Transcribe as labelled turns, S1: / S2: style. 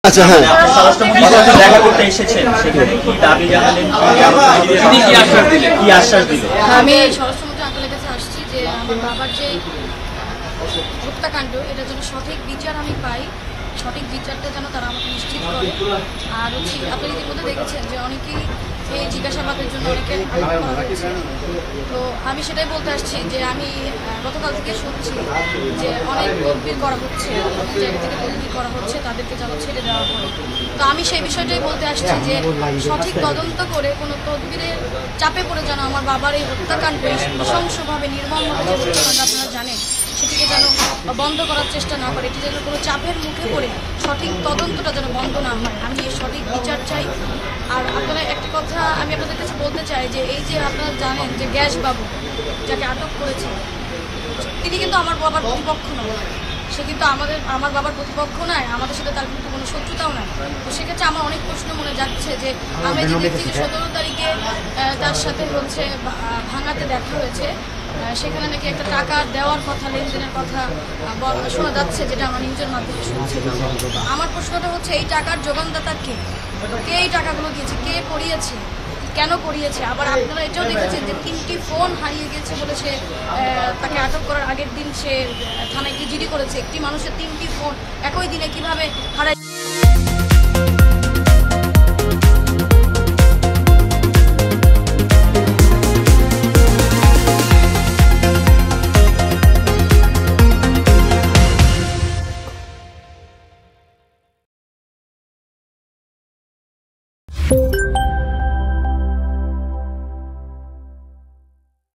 S1: আচ্ছা হ্যাঁ
S2: দেখা করতে এসেছেন সেখানে কি দাবি জানালেন কি আশ্বাস দিলেন?
S3: আমি স্বরাষ্ট্রমন্ত্রী আঙ্কেলের কাছে আসছি যে আমার বাবার যে হত্যাকাণ্ড এটা যেন সঠিক বিচার আমি পাই, সঠিক বিচারটা যেন তারা আমাকে নিশ্চিত করে। আর হচ্ছে আপনি ইতিমধ্যে দেখেছেন যে অনেকেই এই জিজ্ঞাসাবাদের জন্য অনেকে করা হয়েছে। তো আমি সেটাই বলতে আসছি যে আমি গতকাল থেকে শুনছি যে অনেক তদবির করা হচ্ছে, অনেক জায়গা থেকে তদবির করা হচ্ছে তাদেরকে যেন ছেড়ে দেওয়া হয়। তো আমি সেই বিষয়টাই বলতে আসছি যে সঠিক তদন্ত করে কোনো তদবিরের চাপে পড়ে যেন আমার বাবার এই হত্যাকাণ্ড নৃশংসভাবে নির্মমভাবে যে হত্যাকাণ্ড আপনারা জানেন সেটিকে যেন বন্ধ করার চেষ্টা না করে, এটি যেন কোনো চাপের মুখে পড়ে সঠিক তদন্তটা যেন বন্ধ না হয়। আমি এই সঠিক বিচার চাই। আর আপনারা একটা কথা আমি আপনাদের কাছে বলতে চাই যে এই যে আপনারা জানেন যে গ্যাস বাবু যাকে আটক করেছে তিনি কিন্তু আমার বাবার প্রতিপক্ষ নয়, সে কিন্তু আমার বাবার প্রতিপক্ষ নয়, আমাদের সাথে তার কিন্তু কোনো শত্রুতাও নাই। তো সেক্ষেত্রে আমার অনেক প্রশ্ন মনে যাচ্ছে যে আমরা যে দেখছি যে 17 তারিখে তার সাথে হচ্ছে ভাঙাতে দেখা হয়েছে, সেখানে নাকি একটা টাকা দেওয়ার কথা, লেনদেনের কথা শোনা যাচ্ছে, যেটা আমরা নিউজের মাধ্যমে শুনছি। আমার প্রশ্নটা হচ্ছে এই টাকার যোগানদাতা কে এই টাকাগুলো দিয়েছে, কে করিয়েছে, কেন করিয়েছে? আবার আপনারা এটাও দেখেছেন যে 3টি ফোন হারিয়ে গেছে বলে সে তাকে আটক করার আগের দিন সে থানায় গিয়ে জিডি করেছে। একটি মানুষের 3টি ফোন একই দিনে কিভাবে হারায়।